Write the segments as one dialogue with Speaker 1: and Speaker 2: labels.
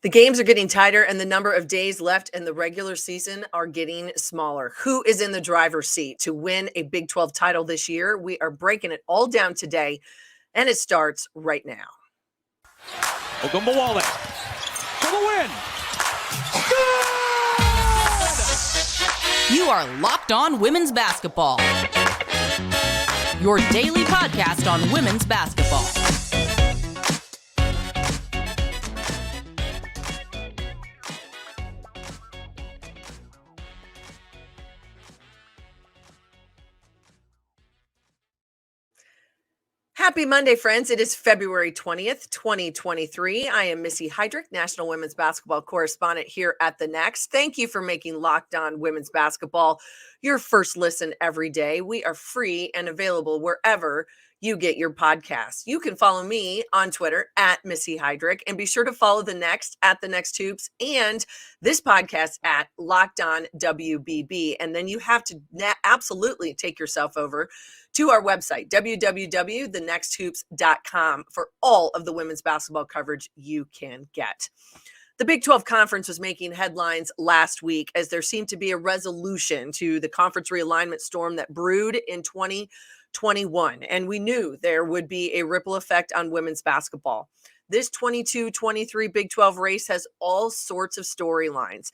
Speaker 1: The games are getting tighter and the number of days left in the regular season are getting smaller. Who is in the driver's seat to win a Big 12 title this year? We are breaking it all down today, and it starts right now.
Speaker 2: Ogunbowale for the win.
Speaker 3: You are Locked On Women's Basketball, your daily podcast on women's basketball.
Speaker 1: Happy Monday, friends. It is February 20th, 2023. I am Missy Heidrick, National Women's Basketball Correspondent here at The Next. Thank you for making Locked On Women's Basketball your first listen every day. We are free and available wherever you get your podcasts. You can follow me on Twitter at Missy Heidrick, and be sure to follow The Next at The Next Hoops and this podcast at Locked On WBB. And then you have to absolutely take yourself over to our website, www.thenexthoops.com, for all of the women's basketball coverage you can get. The Big 12 Conference was making headlines last week as there seemed to be a resolution to the conference realignment storm that brewed in 2021, and we knew there would be a ripple effect on women's basketball. This 22-23 Big 12 race has all sorts of storylines.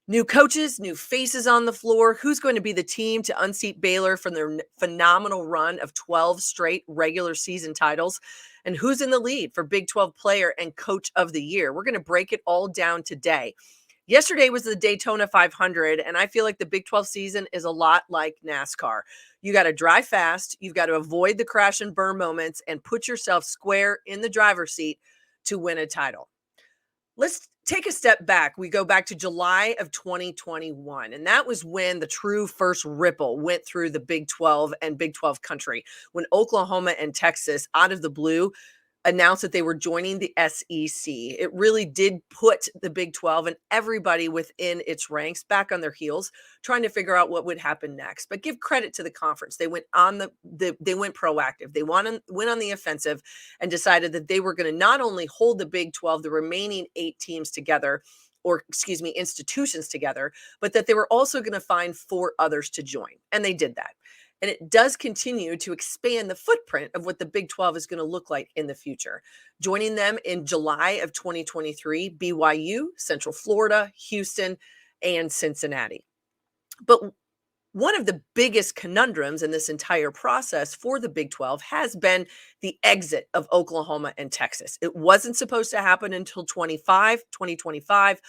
Speaker 1: New coaches, new faces on the floor. Who's going to be the team to unseat Baylor from their phenomenal run of 12 straight regular season titles? And who's in the lead for Big 12 Player and Coach of the Year? We're going to break it all down today. Yesterday was the Daytona 500, and I feel like the Big 12 season is a lot like NASCAR. You got to drive fast, you've got to avoid the crash and burn moments, and put yourself square in the driver's seat to win a title. Let's take a step back. We go back to July of 2021, and that was when the true first ripple went through the Big 12 and Big 12 country, when Oklahoma and Texas, out of the blue, announced that they were joining the SEC. It really did put the Big 12 and everybody within its ranks back on their heels, trying to figure out what would happen next. But give credit to the conference. They went on they went proactive. They went on the offensive and decided that they were going to not only hold the Big 12, the remaining 8 teams together, institutions together, but that they were also going to find 4 others to join. And they did that. And it does continue to expand the footprint of what the Big 12 is going to look like in the future. Joining them in July of 2023, BYU, Central Florida, Houston, and Cincinnati. But one of the biggest conundrums in this entire process for the Big 12 has been the exit of Oklahoma and Texas. It wasn't supposed to happen until 2025.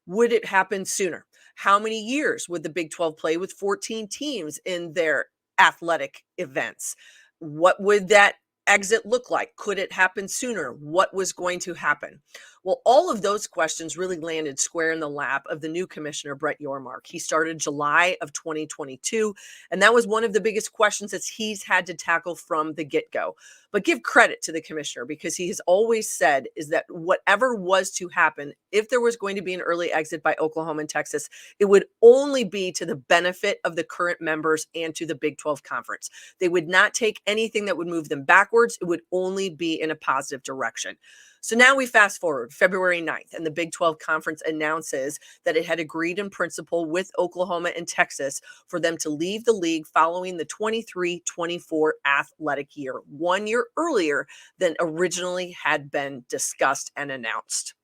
Speaker 1: Would it happen sooner? How many years would the Big 12 play with 14 teams in their athletic events? What would that exit look like? Could it happen sooner? What was going to happen? Well, all of those questions really landed square in the lap of the new commissioner, Brett Yormark. He started July of 2022, and that was one of the biggest questions that he's had to tackle from the get-go. But give credit to the commissioner, because he has always said is that whatever was to happen, if there was going to be an early exit by Oklahoma and Texas, it would only be to the benefit of the current members and to the Big 12 Conference. They would not take anything that would move them backwards. It would only be in a positive direction. So now we fast forward February 9th, and the Big 12 Conference announces that it had agreed in principle with Oklahoma and Texas for them to leave the league following the 23-24 athletic year, 1 year earlier than originally had been discussed and announced.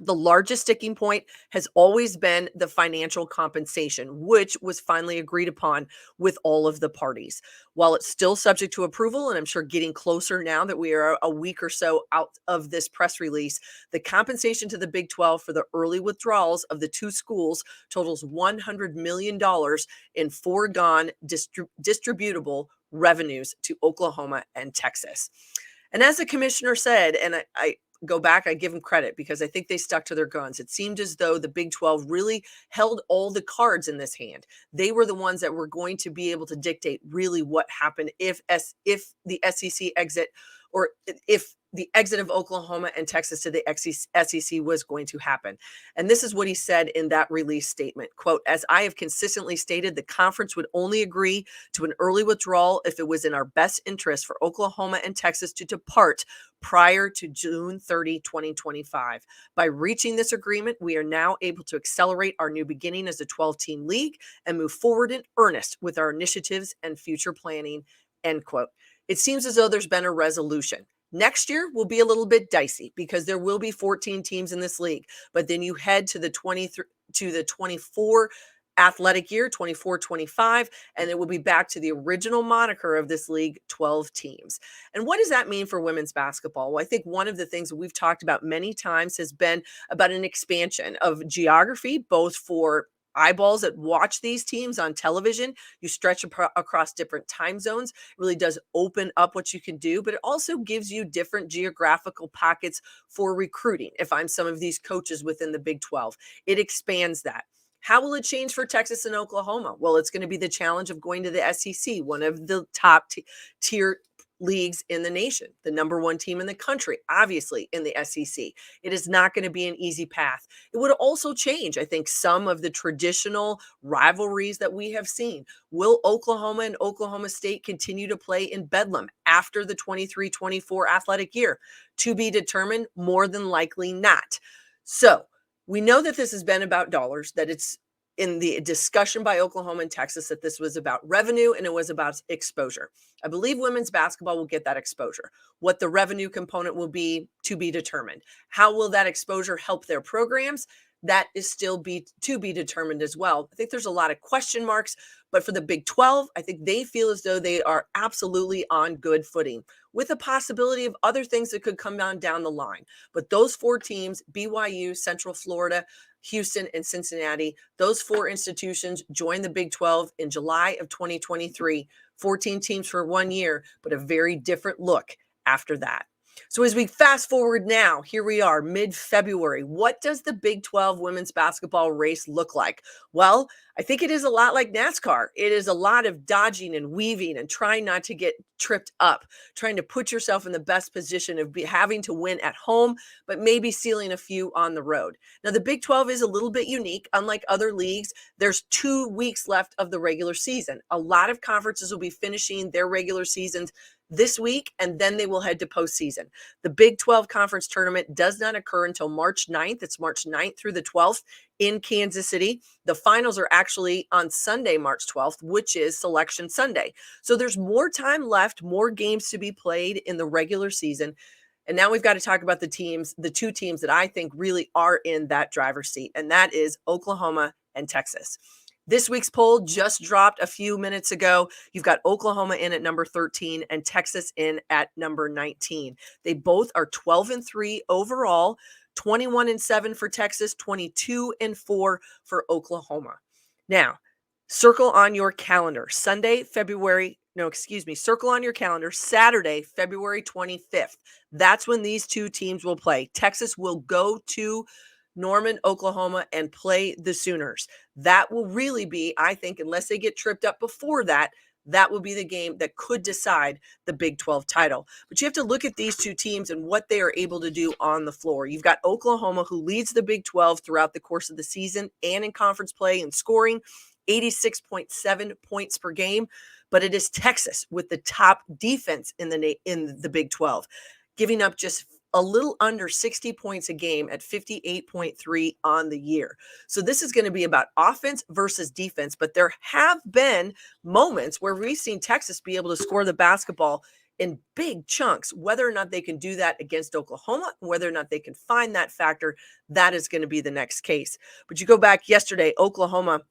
Speaker 1: The largest sticking point has always been the financial compensation, which was finally agreed upon with all of the parties. While it's still subject to approval, and I'm sure getting closer now that we are a week or so out of this press release, the compensation to the Big 12 for the early withdrawals of the 2 schools totals $100 million in foregone distributable revenues to Oklahoma and Texas. And as the commissioner said, and I go back, I give them credit because I think they stuck to their guns. It seemed as though the Big 12 really held all the cards in this hand. They were the ones that were going to be able to dictate really what happened if the SEC exit or if the exit of Oklahoma and Texas to the SEC was going to happen. And this is what he said in that release statement, quote, "As I have consistently stated, the conference would only agree to an early withdrawal if it was in our best interest for Oklahoma and Texas to depart prior to June 30, 2025. By reaching this agreement, we are now able to accelerate our new beginning as a 12-team league and move forward in earnest with our initiatives and future planning," end quote. It seems as though there's been a resolution. Next year will be a little bit dicey because there will be 14 teams in this league, but then you head to the 24 athletic year, 24-25, and it will be back to the original moniker of this league, 12 teams. And what does that mean for women's basketball? Well, I think one of the things that we've talked about many times has been about an expansion of geography, both for eyeballs that watch these teams on television. You stretch across different time zones. It really does open up what you can do, but it also gives you different geographical pockets for recruiting. If I'm some of these coaches within the Big 12, it expands that. How will it change for Texas and Oklahoma? Well, it's going to be the challenge of going to the SEC, one of the top tier leagues in the nation, the number one team in the country, obviously in the SEC. It is not going to be an easy path. It would also change, I think, some of the traditional rivalries that we have seen. Will Oklahoma and Oklahoma State continue to play in Bedlam after the 23-24 athletic year? To be determined, more than likely not. So we know that this has been about dollars, that it's in the discussion by Oklahoma and Texas that this was about revenue and it was about exposure. I believe women's basketball will get that exposure. What the revenue component will be, to be determined. How will that exposure help their programs? That is still to be determined as well. I think there's a lot of question marks, but for the Big 12, I think they feel as though they are absolutely on good footing, with the possibility of other things that could come down the line. But those four teams, BYU, Central Florida, Houston, and Cincinnati, those four institutions joined the Big 12 in July of 2023, 14 teams for 1 year, but a very different look after that. So as we fast forward now, here we are, mid-February. What does the Big 12 women's basketball race look like? Well, I think it is a lot like NASCAR. It is a lot of dodging and weaving and trying not to get tripped up, trying to put yourself in the best position of having to win at home, but maybe sealing a few on the road. Now, the Big 12 is a little bit unique. Unlike other leagues, there's 2 weeks left of the regular season. A lot of conferences will be finishing their regular seasons this week, and then they will head to postseason. The Big 12 Conference Tournament does not occur until March 9th. It's March 9th through the 12th in Kansas City. The finals are actually on Sunday, March 12th, which is Selection Sunday. So there's more time left, more games to be played in the regular season. And now we've got to talk about the teams, the 2 teams that I think really are in that driver's seat, and that is Oklahoma and Texas. This week's poll just dropped a few minutes ago. You've got Oklahoma in at number 13 and Texas in at number 19. They both are 12-3 overall, 21-7 for Texas, 22-4 for Oklahoma. Now, circle on your calendar, circle on your calendar, Saturday, February 25th. That's when these 2 teams will play. Texas will go to Norman, Oklahoma, and play the Sooners. That will really be, I think, unless they get tripped up before that, that will be the game that could decide the Big 12 title. But you have to look at these 2 teams and what they are able to do on the floor. You've got Oklahoma, who leads the Big 12 throughout the course of the season and in conference play and scoring, 86.7 points per game. But it is Texas with the top defense in the Big 12, giving up just a little under 60 points a game at 58.3 on the year. So this is going to be about offense versus defense, but there have been moments where we've seen Texas be able to score the basketball in big chunks. Whether or not they can do that against Oklahoma, whether or not they can find that factor, that is going to be the next case. But you go back yesterday, Oklahoma,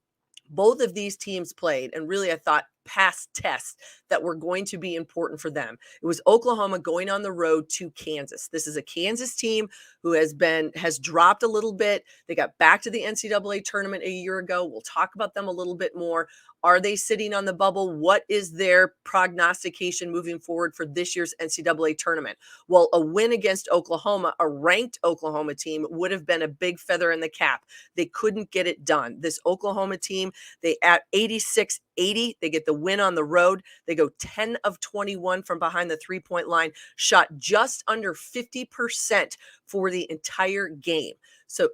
Speaker 1: both of these teams played, and really I thought past tests that were going to be important for them. It was Oklahoma going on the road to Kansas. This is a Kansas team who has dropped a little bit. They got back to the NCAA tournament a year ago. We'll talk about them a little bit more. Are they sitting on the bubble? What is their prognostication moving forward for this year's NCAA tournament? Well, a win against Oklahoma, a ranked Oklahoma team, would have been a big feather in the cap. They couldn't get it done. This Oklahoma team, they at 86 80. They get the win on the road. They go 10 of 21 from behind the three-point line, shot just under 50% for the entire game. So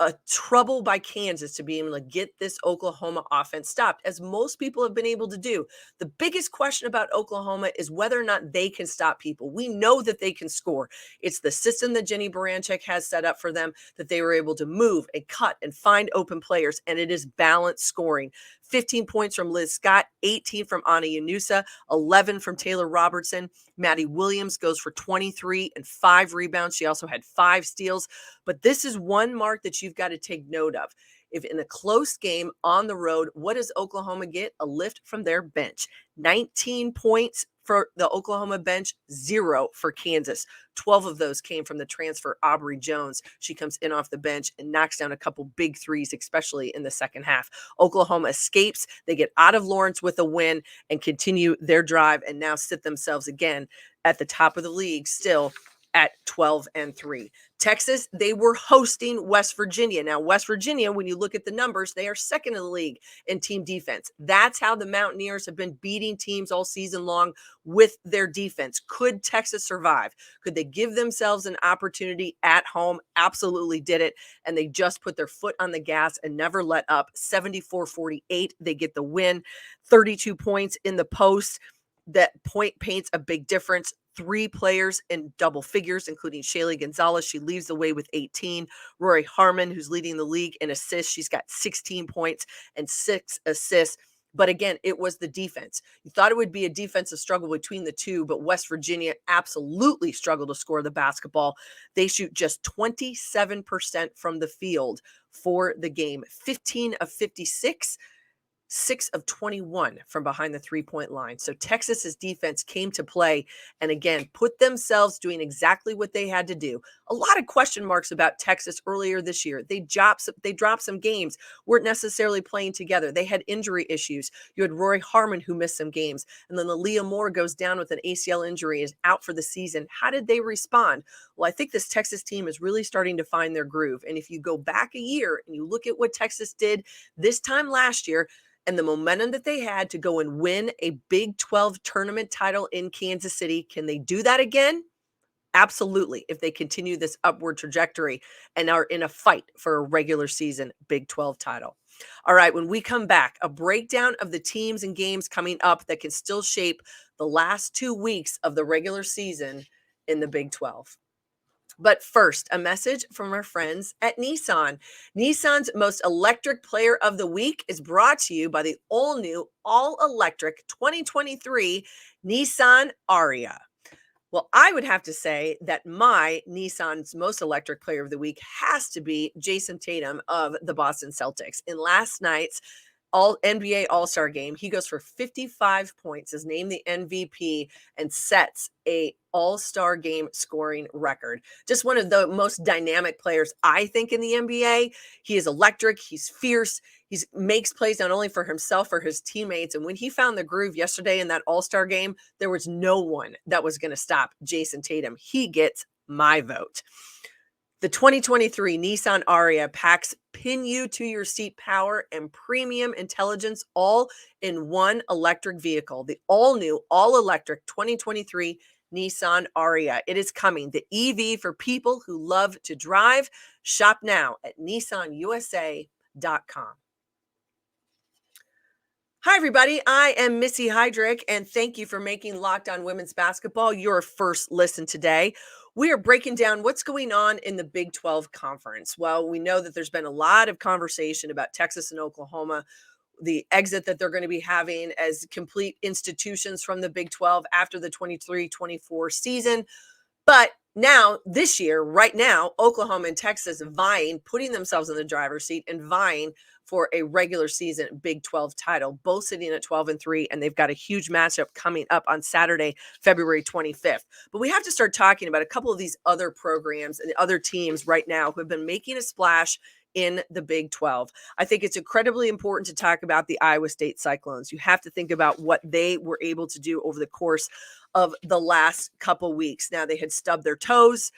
Speaker 1: a trouble by Kansas to be able to get this Oklahoma offense stopped, as most people have been able to do. The biggest question about Oklahoma is whether or not they can stop people. We know that they can score. It's the system that Jenny Baranczyk has set up for them, that they were able to move and cut and find open players, and it is balanced scoring. 15 points from Liz Scott, 18 from Anna Yanusa, 11 from Taylor Robertson. Maddie Williams goes for 23 and 5 rebounds. She also had 5 steals. But this is one mark that you've got to take note of. If in a close game on the road, what does Oklahoma get? A lift from their bench. 19 points for the Oklahoma bench, 0 for Kansas. 12 of those came from the transfer Aubrey Jones. She comes in off the bench and knocks down a couple big threes, especially in the second half. Oklahoma escapes. They get out of Lawrence with a win and continue their drive and now sit themselves again at the top of the league, still at 12-3. Texas, they were hosting West Virginia. Now, West Virginia, when you look at the numbers, they are second in the league in team defense. That's how the Mountaineers have been beating teams all season long with their defense. Could Texas survive? Could they give themselves an opportunity at home? Absolutely did it. And they just put their foot on the gas and never let up. 74-48, they get the win. 32 points in the post. That point paints a big difference. 3 players in double figures, including Shaylee Gonzalez. She leads the way with 18. Rory Harmon, who's leading the league in assists. She's got 16 points and 6 assists. But again, it was the defense. You thought it would be a defensive struggle between the two, but West Virginia absolutely struggled to score the basketball. They shoot just 27% from the field for the game. 15 of 56. 6 of 21 from behind the three-point line. So Texas's defense came to play and again put themselves doing exactly what they had to do. A lot of question marks about Texas earlier this year. They dropped some games, weren't necessarily playing together. They had injury issues. You had Rory Harmon who missed some games, and then Aaliyah Moore goes down with an ACL injury, is out for the season. How did they respond? Well, I think this Texas team is really starting to find their groove. And if you go back a year and you look at what Texas did this time last year, and the momentum that they had to go and win a Big 12 tournament title in Kansas City, can they do that again? Absolutely, if they continue this upward trajectory and are in a fight for a regular season Big 12 title. All right, when we come back, a breakdown of the teams and games coming up that can still shape the last 2 weeks of the regular season in the Big 12. But first, a message from our friends at Nissan. Nissan's most electric player of the week is brought to you by the all-new, all-electric 2023 Nissan Ariya. Well, I would have to say that my Nissan's most electric player of the week has to be Jason Tatum of the Boston Celtics. In last night's NBA All-Star game, he goes for 55 points, is named the MVP, and sets a All-Star game scoring record. Just one of the most dynamic players, I think, in the NBA. He is electric. He's fierce. He makes plays not only for himself, for his teammates. And when he found the groove yesterday in that All-Star game, there was no one that was going to stop Jason Tatum. He gets my vote. The 2023 Nissan Ariya packs pin you to your seat power and premium intelligence all in one electric vehicle. The all-new, all-electric 2023 Nissan Ariya. It is coming. The EV for people who love to drive. Shop now at nissanusa.com. Hi, everybody. I am Missy Heidrick, and thank you for making Locked On Women's Basketball your first listen today. We are breaking down what's going on in the Big 12 Conference. Well, we know that there's been a lot of conversation about Texas and Oklahoma, the exit that they're going to be having as complete institutions from the Big 12 after the 23-24 season. But now, this year, right now, Oklahoma and Texas vying, putting themselves in the driver's seat and vying for a regular season Big 12 title, both sitting at 12-3, and they've got a huge matchup coming up on Saturday, February 25th. But we have to start talking about a couple of these other programs and other teams right now who have been making a splash in the Big 12. I think it's incredibly important to talk about the Iowa State Cyclones. You have to think about what they were able to do over the course of the last couple weeks. Now, they had stubbed their toes.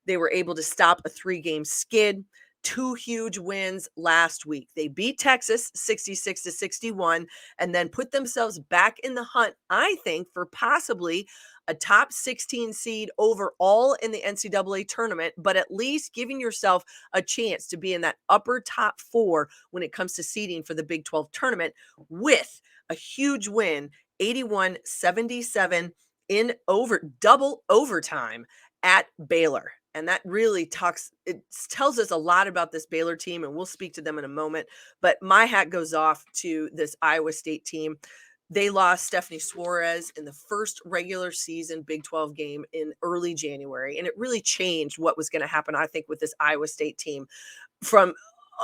Speaker 1: They were able to stop a 3-game skid. two huge wins last week. They beat Texas 66-61 and then put themselves back in the hunt, I think, for possibly a top 16 seed overall in the NCAA tournament, but at least giving yourself a chance to be in that upper top 4 when it comes to seeding for the Big 12 tournament with a huge win, 81-77 in double overtime at Baylor. And that really tells us a lot about this Baylor team, and we'll speak to them in a moment. But my hat goes off to this Iowa State team. They lost Stephanie Suarez in the first regular season Big 12 game in early January, and it really changed what was going to happen, I think, with this Iowa State team from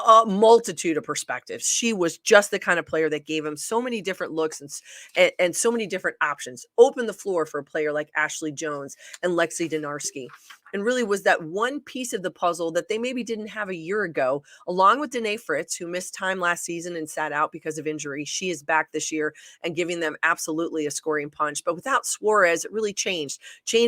Speaker 1: a multitude of perspectives. She was just the kind of player that gave him so many different looks and so many different options, opened the floor for a player like Ashley Jones and Lexi Donarski, and really was that one piece of the puzzle that they maybe didn't have a year ago, along with Danae Fritz, who missed time last season and sat out because of injury. She is back this year and giving them absolutely a scoring punch. But without Suarez, it really changed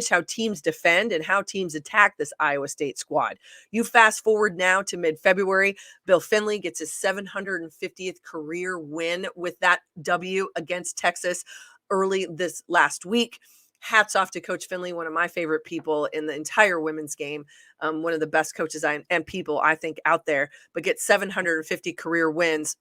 Speaker 1: how teams defend and how teams attack this Iowa State squad. You fast forward now to mid-February, Bill Finley gets his 750th career win with that W against Texas early this last week. Hats off to Coach Finley, one of my favorite people in the entire women's game, one of the best coaches and people I think out there, but gets 750 career wins.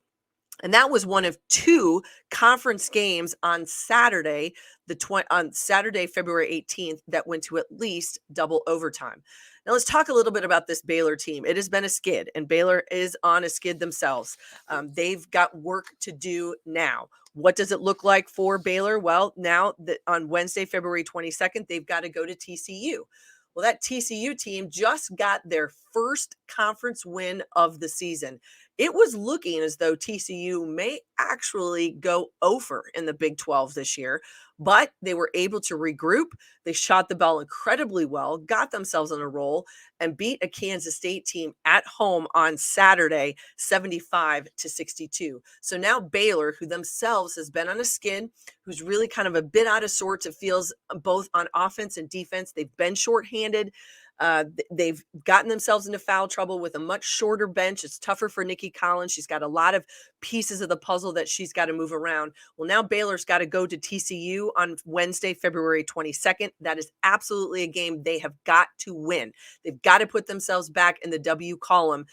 Speaker 1: And that was one of two conference games on Saturday, February 18th, that went to at least double overtime. Now let's talk a little bit about this Baylor team. It has been a skid, and Baylor is on a skid themselves. They've got work to do now. What does it look like for Baylor? Well, now that on Wednesday, February 22nd, they've got to go to TCU. Well, that TCU team just got their first conference win of the season. It was looking as though TCU may actually go over in the Big 12 this year, but they were able to regroup. They shot the ball incredibly well, got themselves on a roll, and beat a Kansas State team at home on Saturday, 75-62. So now Baylor, who themselves has been on a skid, who's really kind of a bit out of sorts, it feels, both on offense and defense. They've been shorthanded. They've gotten themselves into foul trouble with a much shorter bench. It's tougher for Nikki Collins. She's got a lot of pieces of the puzzle that she's got to move around. Well, now Baylor's got to go to TCU on Wednesday, February 22nd. That is absolutely a game they have got to win. They've got to put themselves back in the W column.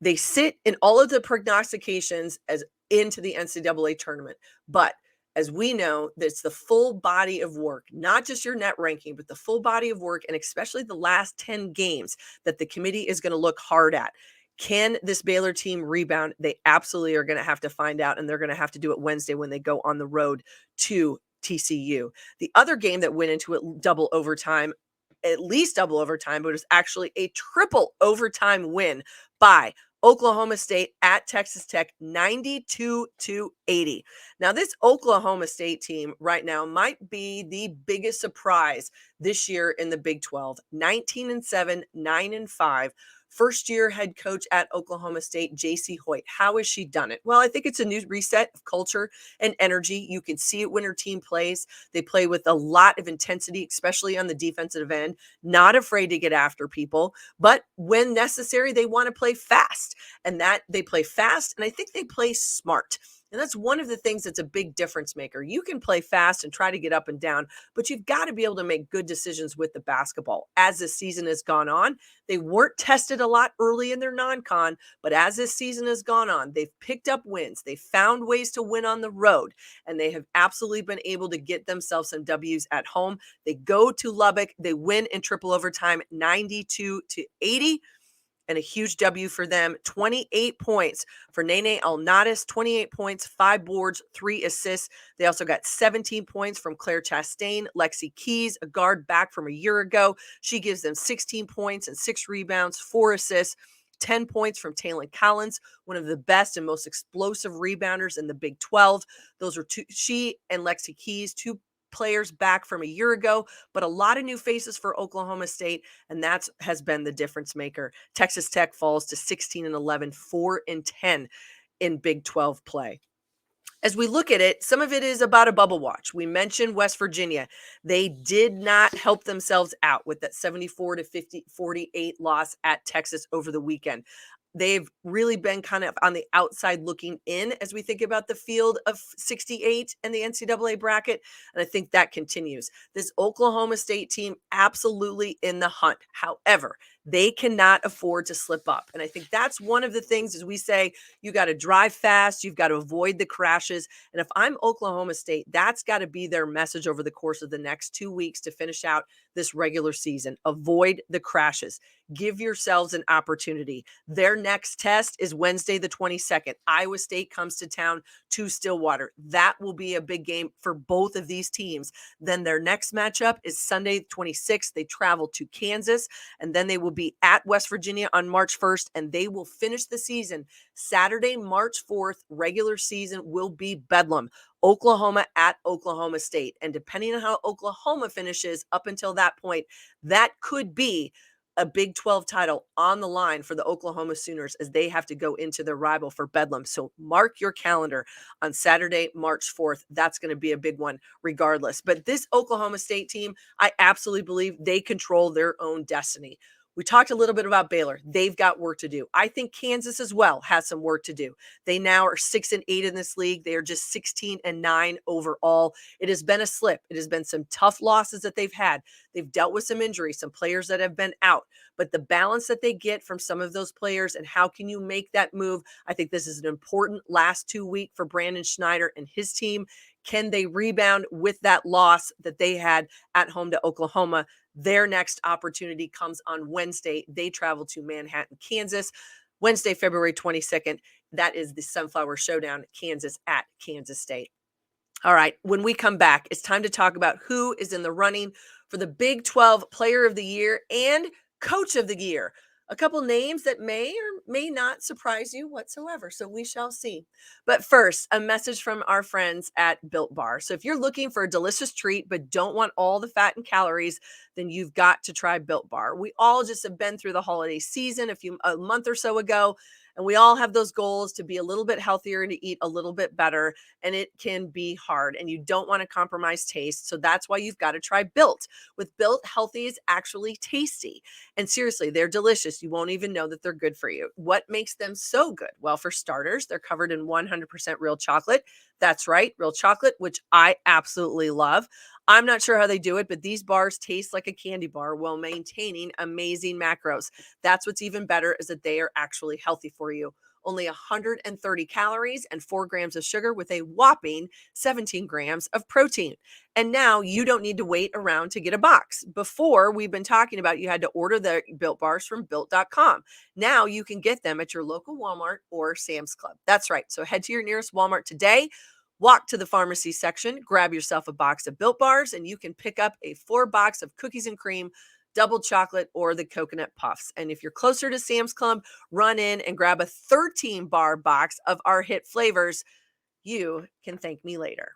Speaker 1: They sit in all of the prognostications as into the NCAA tournament, but as we know, that's the full body of work, not just your net ranking, but the full body of work, and especially the last 10 games that the committee is going to look hard at. Can this Baylor team rebound? They absolutely are going to have to find out, and they're going to have to do it Wednesday when they go on the road to TCU. The other game that went into it double overtime, at least double overtime, but it was actually a triple overtime win by Oklahoma State at Texas Tech, 92-80. Now, this Oklahoma State team right now might be the biggest surprise this year in the Big 12. 19-7, 9-5. First-year head coach at Oklahoma State, J.C. Hoyt. How has she done it? Well, I think it's a new reset of culture and energy. You can see it when her team plays. They play with a lot of intensity, especially on the defensive end, not afraid to get after people. But when necessary, they want to play fast. And that they play fast, and I think they play smart. And that's one of the things that's a big difference maker. You can play fast and try to get up and down, but you've got to be able to make good decisions with the basketball. As the season has gone on, they weren't tested a lot early in their non-con, but as this season has gone on, they've picked up wins. They've found ways to win on the road, and they have absolutely been able to get themselves some W's at home. They go to Lubbock. They win in triple overtime, 92-80. And a huge W for them. 28 points for Nene Alnatis, 28 points, 5 boards, 3 assists. They also got 17 points from Claire Chastain. Lexi Keys, a guard back from a year ago. She gives them 16 points and 6 rebounds, 4 assists. 10 points from Taylon Collins, one of the best and most explosive rebounders in the Big 12. Those are she and Lexi Keys, 2 players back from a year ago, but a lot of new faces for Oklahoma State, and that has been the difference maker. Texas Tech falls to 16-11, 4-10 in Big 12 play. As we look at it, some of it is about a bubble watch. We mentioned West Virginia. They did not help themselves out with that 74-48 loss at Texas over the weekend. They've really been kind of on the outside looking in as we think about the field of 68 and the NCAA bracket. And I think that continues. This Oklahoma State team absolutely in the hunt. However, they cannot afford to slip up. And I think that's one of the things as we say, you got to drive fast. You've got to avoid the crashes. And if I'm Oklahoma State, that's got to be their message over the course of the next 2 weeks to finish out this regular season. Avoid the crashes. Give yourselves an opportunity. Their next test is Wednesday, the 22nd. Iowa State comes to town to Stillwater. That will be a big game for both of these teams. Then their next matchup is Sunday, 26th. They travel to Kansas, and then they will be at West Virginia on March 1st, and they will finish the season Saturday, March 4th. Regular season will be Bedlam. Oklahoma at Oklahoma State. And depending on how Oklahoma finishes up until that point, that could be a Big 12 title on the line for the Oklahoma Sooners as they have to go into their rival for Bedlam. So mark your calendar on Saturday, March 4th. That's going to be a big one regardless. But this Oklahoma State team, I absolutely believe they control their own destiny. We talked a little bit about Baylor. They've got work to do. I think Kansas as well has some work to do. They now are 6-8 in this league. They are just 16-9 overall. It has been a slip. It has been some tough losses that they've had. They've dealt with some injuries, some players that have been out. But the balance that they get from some of those players and how can you make that move? I think this is an important last 2 week for Brandon Schneider and his team. Can they rebound with that loss that they had at home to Oklahoma? Their next opportunity comes on Wednesday. They travel to Manhattan, Kansas. Wednesday, February 22nd. That is the Sunflower Showdown, Kansas at Kansas State. All right, when we come back, it's time to talk about who is in the running for the Big 12 Player of the Year and Coach of the Year. A couple names that may or may not surprise you whatsoever, so we shall see. But first, a message from our friends at Built Bar. So if you're looking for a delicious treat but don't want all the fat and calories, then you've got to try Built Bar. We all just have been through the holiday season a month or so ago, and we all have those goals to be a little bit healthier and to eat a little bit better. And it can be hard and you don't want to compromise taste. So that's why you've got to try Built. With Built, healthy is actually tasty. And seriously, they're delicious. You won't even know that they're good for you. What makes them so good? Well, for starters, they're covered in 100% real chocolate. That's right, real chocolate, which I absolutely love. I'm not sure how they do it, but these bars taste like a candy bar while maintaining amazing macros. That's what's even better is that they are actually healthy for you. Only 130 calories and 4 grams of sugar with a whopping 17 grams of protein. And now you don't need to wait around to get a box. Before, we've been talking about you had to order the Built Bars from Built.com. Now you can get them at your local Walmart or Sam's Club. That's right. So head to your nearest Walmart today. Walk to the pharmacy section, grab yourself a box of Built Bars, and you can pick up a 4-box of cookies and cream, double chocolate, or the coconut puffs. And if you're closer to Sam's Club, run in and grab a 13-bar box of our hit flavors. You can thank me later.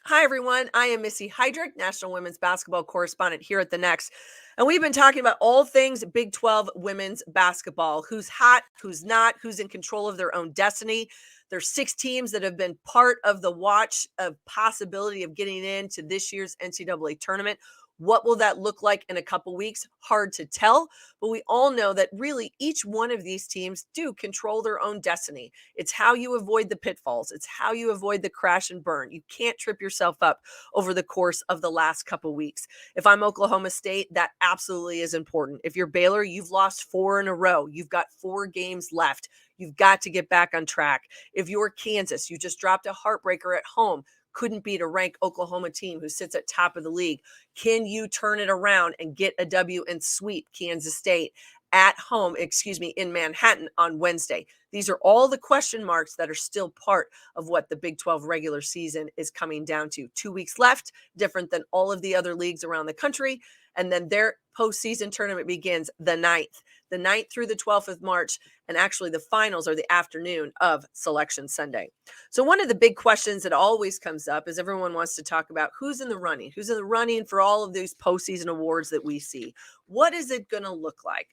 Speaker 1: Hi, everyone. I am Missy Heidrick, National Women's Basketball Correspondent here at The Next. And we've been talking about all things Big 12 women's basketball. Who's hot, who's not, who's in control of their own destiny. There's 6 teams that have been part of the watch of possibility of getting into this year's NCAA tournament. What will that look like in a couple weeks? Hard to tell, but we all know that really each one of these teams do control their own destiny. It's how you avoid the pitfalls. It's how you avoid the crash and burn. You can't trip yourself up over the course of the last couple weeks. If I'm Oklahoma State, that absolutely is important. If you're Baylor, you've lost 4 in a row. You've got 4 games left. You've got to get back on track. If you're Kansas, you just dropped a heartbreaker at home. Couldn't beat a ranked Oklahoma team who sits at top of the league. Can you turn it around and get a W and sweep Kansas State at home, in Manhattan on Wednesday? These are all the question marks that are still part of what the Big 12 regular season is coming down to. 2 weeks left, different than all of the other leagues around the country. And then their postseason tournament begins the 9th through the 12th of March. And actually the finals are the afternoon of Selection Sunday. So one of the big questions that always comes up is everyone wants to talk about who's in the running for all of these postseason awards that we see. What is it going to look like?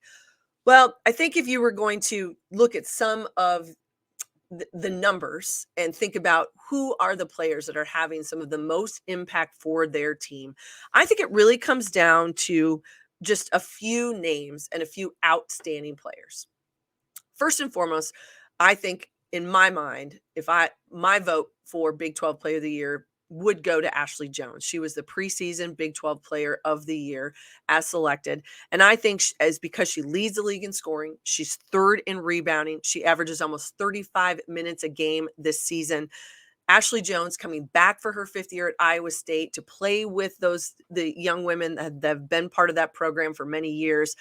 Speaker 1: Well, I think if you were going to look at some of the numbers and think about who are the players that are having some of the most impact for their team, I think it really comes down to just a few names and a few outstanding players. First and foremost, I think in my mind, my vote for Big 12 Player of the Year would go to Ashley Jones. She was the preseason Big 12 Player of the Year as selected. And I think as because she leads the league in scoring, she's third in rebounding. She averages almost 35 minutes a game this season. Ashley Jones coming back for her fifth year at Iowa State to play with the young women that have been part of that program for many years.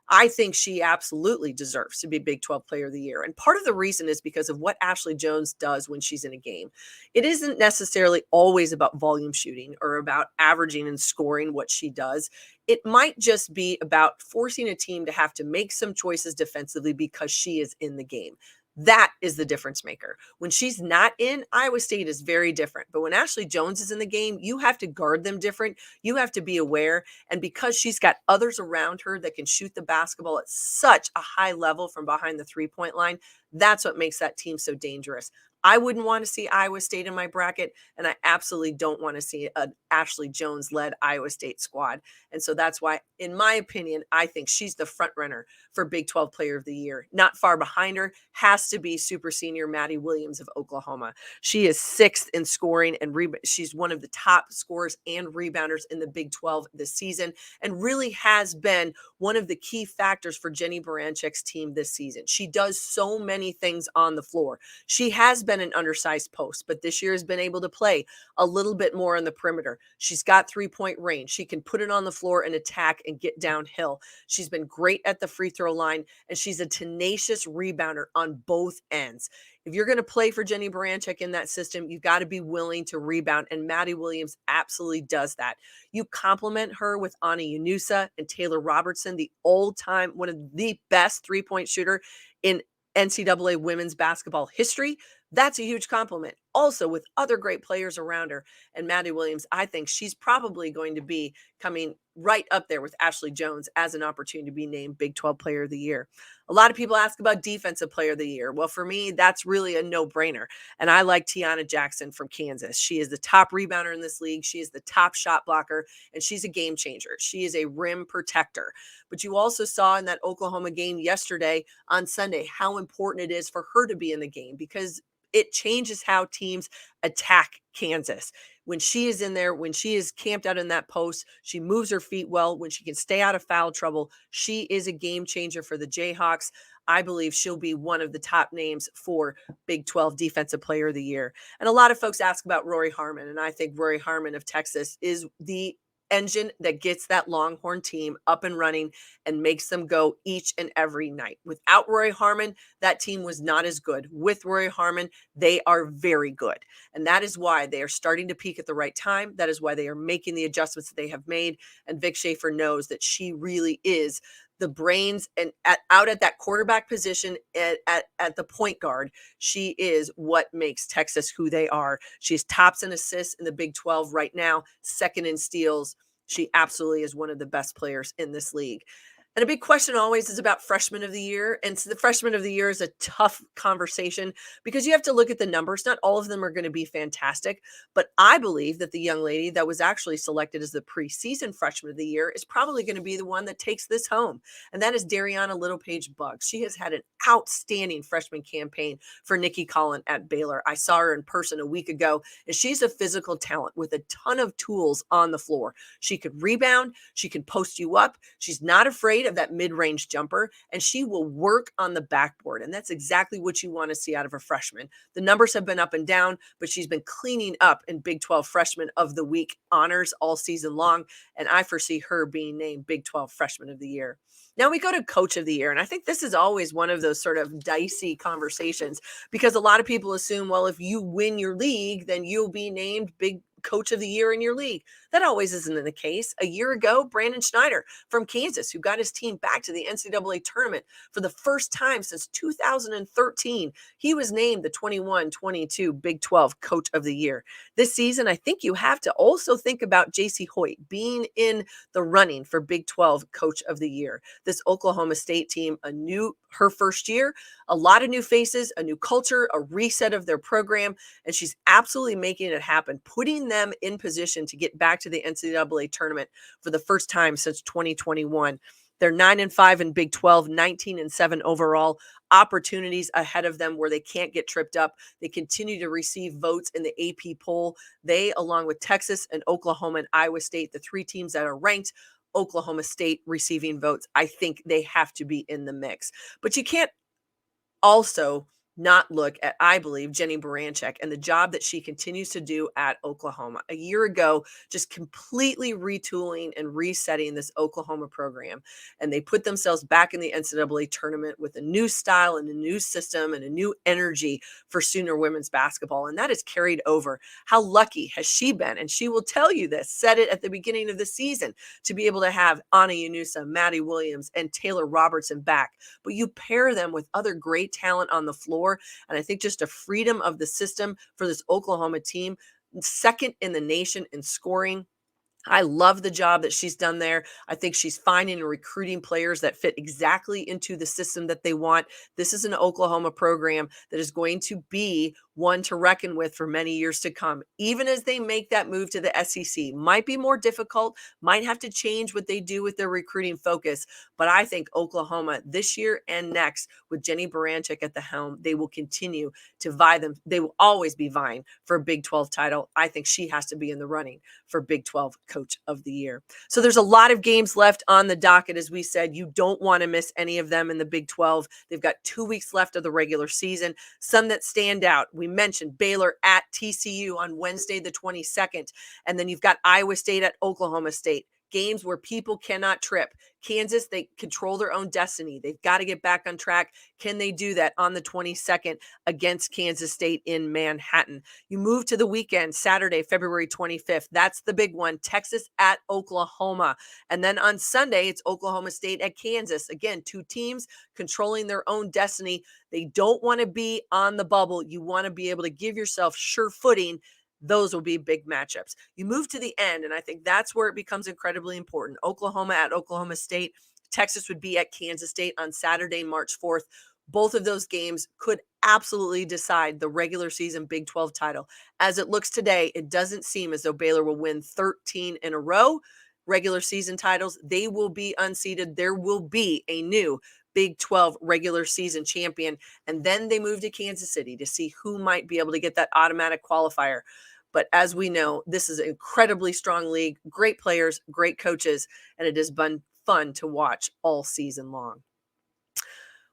Speaker 1: I think she absolutely deserves to be Big 12 Player of the Year. And part of the reason is because of what Ashley Jones does when she's in a game. It isn't necessarily always about volume shooting or about averaging and scoring what she does. It might just be about forcing a team to have to make some choices defensively because she is in the game. That is the difference maker. When she's not in, Iowa State is very different. But when Ashley Jones is in the game, you have to guard them different. You have to be aware. And because she's got others around her that can shoot the basketball at such a high level from behind the three-point line, that's what makes that team so dangerous. I wouldn't want to see Iowa State in my bracket, and I absolutely don't want to see an Ashley Jones-led Iowa State squad. And so that's why, in my opinion, I think she's the front runner for Big 12 Player of the Year. Not far behind her has to be super senior Maddie Williams of Oklahoma. She is sixth in scoring, and she's one of the top scorers and rebounders in the Big 12 this season, and really has been one of the key factors for Jenny Baranchik's team this season. She does so many things on the floor. She has been an undersized post, but this year has been able to play a little bit more on the perimeter. She's got three-point range. She can put it on the floor and attack and get downhill. She's been great at the free throw line, and she's a tenacious rebounder on both ends. If you're going to play for Jenny Baranchik in that system, you've got to be willing to rebound, and Maddie Williams absolutely does that. You complement her with Anna Yunusa and Taylor Robertson, the all-time, one of the best three-point shooter in NCAA women's basketball history. That's a huge compliment. Also, with other great players around her. And Maddie Williams, I think she's probably going to be coming right up there with Ashley Jones as an opportunity to be named Big 12 Player of the Year. A lot of people ask about Defensive Player of the Year. Well, for me, that's really a no-brainer. And I like Tiana Jackson from Kansas. She is the top rebounder in this league. She is the top shot blocker, and she's a game changer. She is a rim protector. But you also saw in that Oklahoma game yesterday on Sunday how important it is for her to be in the game, because it changes how teams attack Kansas. When she is in there, when she is camped out in that post, she moves her feet well. When she can stay out of foul trouble, she is a game changer for the Jayhawks. I believe she'll be one of the top names for Big 12 Defensive Player of the Year. And a lot of folks ask about Rory Harmon, and I think Rory Harmon of Texas is the engine that gets that Longhorn team up and running and makes them go each and every night. Without Rory Harmon, that team was not as good. With Rory Harmon, they are very good. And that is why they are starting to peak at the right time. That is why they are making the adjustments that they have made. And Vic Schaefer knows that she really is the brains and out at that quarterback position at the point guard. She is what makes Texas who they are. She's tops in assists in the Big 12 right now, second in steals. She absolutely is one of the best players in this league. And a big question always is about Freshman of the Year. And so the Freshman of the Year is a tough conversation because you have to look at the numbers. Not all of them are going to be fantastic, but I believe that the young lady that was actually selected as the preseason Freshman of the Year is probably going to be the one that takes this home. And that is Dariana Littlepage-Buggs. She has had an outstanding freshman campaign for Nikki Collin at Baylor. I saw her in person a week ago, and she's a physical talent with a ton of tools on the floor. She could rebound. She can post you up. She's not afraid of that mid-range jumper, and she will work on the backboard. And that's exactly what you want to see out of a freshman. The numbers have been up and down, but she's been cleaning up in Big 12 Freshman of the Week honors all season long. And I foresee her being named Big 12 Freshman of the Year. Now we go to Coach of the Year. And I think this is always one of those sort of dicey conversations because a lot of people assume, well, if you win your league, then you'll be named Big Coach of the Year in your league. That always isn't the case. A year ago, Brandon Schneider from Kansas, who got his team back to the NCAA tournament for the first time since 2013, he was named the 21-22 Big 12 Coach of the Year. This season, I think you have to also think about JC Hoyt being in the running for Big 12 Coach of the Year. This Oklahoma State team, her first year, a lot of new faces, a new culture, a reset of their program, and she's absolutely making it happen, putting them in position to get back to to the NCAA tournament for the first time since 2021. They're 9-5 in Big 12, 19-7 overall. Opportunities ahead of them where they can't get tripped up. They continue to receive votes in the AP poll. They, along with Texas and Oklahoma and Iowa State, the three teams that are ranked, Oklahoma State receiving votes, I think they have to be in the mix. But you can't also not look at, I believe, Jenny Baranczyk and the job that she continues to do at Oklahoma. A year ago, just completely retooling and resetting this Oklahoma program. And they put themselves back in the NCAA tournament with a new style and a new system and a new energy for Sooner women's basketball. And that is carried over. How lucky has she been? And she will tell you this, said it at the beginning of the season, to be able to have Anna Yunusa, Maddie Williams, and Taylor Robertson back. But you pair them with other great talent on the floor. And I think just a freedom of the system for this Oklahoma team, second in the nation in scoring. I love the job that she's done there. I think she's finding and recruiting players that fit exactly into the system that they want. This is an Oklahoma program that is going to be one to reckon with for many years to come, even as they make that move to the SEC. Might be more difficult, might have to change what they do with their recruiting focus. But I think Oklahoma this year and next, with Jenny Baranczyk at the helm, they will continue to vie them. They will always be vying for a Big 12 title. I think she has to be in the running for Big 12 Coach of the Year. So there's a lot of games left on the docket. As we said, you don't want to miss any of them in the Big 12. They've got 2 weeks left of the regular season. Some that stand out. We mentioned Baylor at TCU on Wednesday, the 22nd. And then you've got Iowa State at Oklahoma State. Games where people cannot trip. Kansas, they control their own destiny. They've got to get back on track. Can they do that on the 22nd against Kansas State in Manhattan? You move to the weekend, Saturday, February 25th. That's the big one. Texas at Oklahoma. And then on Sunday, it's Oklahoma State at Kansas. Again, two teams controlling their own destiny. They don't want to be on the bubble. You want to be able to give yourself sure footing. Those will be big matchups. You move to the end, and I think that's where it becomes incredibly important. Oklahoma at Oklahoma State. Texas would be at Kansas State on Saturday, March 4th. Both of those games could absolutely decide the regular season Big 12 title. As it looks today, it doesn't seem as though Baylor will win 13 in a row. Regular season titles, they will be unseated. There will be a new Big 12 regular season champion. And then they move to Kansas City to see who might be able to get that automatic qualifier. But as we know, this is an incredibly strong league, great players, great coaches, and it has been fun to watch all season long.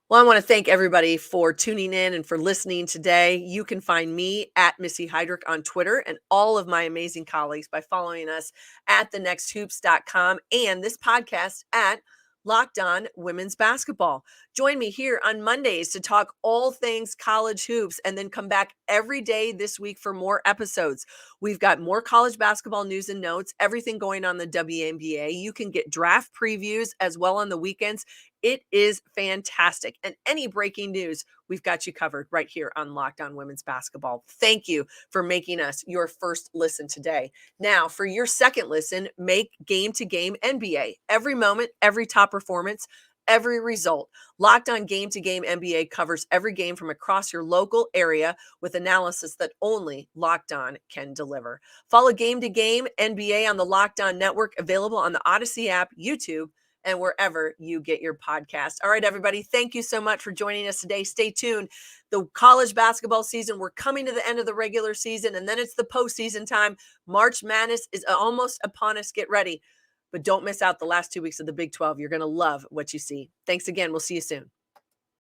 Speaker 1: Well, I want to thank everybody for tuning in and for listening today. You can find me at Missy Heidrick on Twitter and all of my amazing colleagues by following us at thenexthoops.com and this podcast at Locked On Women's Basketball. Join me here on Mondays to talk all things college hoops and then come back every day this week for more episodes. We've got more college basketball news and notes, everything going on the WNBA. You can get draft previews as well on the weekends. It is fantastic. And any breaking news, we've got you covered right here on Locked On Women's Basketball. Thank you for making us your first listen today. Now, for your second listen, make Game to Game NBA. Every moment, every top performance, every result. Locked On Game to Game NBA covers every game from across your local area with analysis that only Locked On can deliver. Follow Game to Game NBA on the Locked On Network, available on the Odyssey app, YouTube, and wherever you get your podcast. All right, everybody, thank you so much for joining us today. Stay tuned. The college basketball season, we're coming to the end of the regular season, and then it's the postseason time. March Madness is almost upon us. Get ready. But don't miss out the last 2 weeks of the Big 12. You're going to love what you see. Thanks again. We'll see you soon.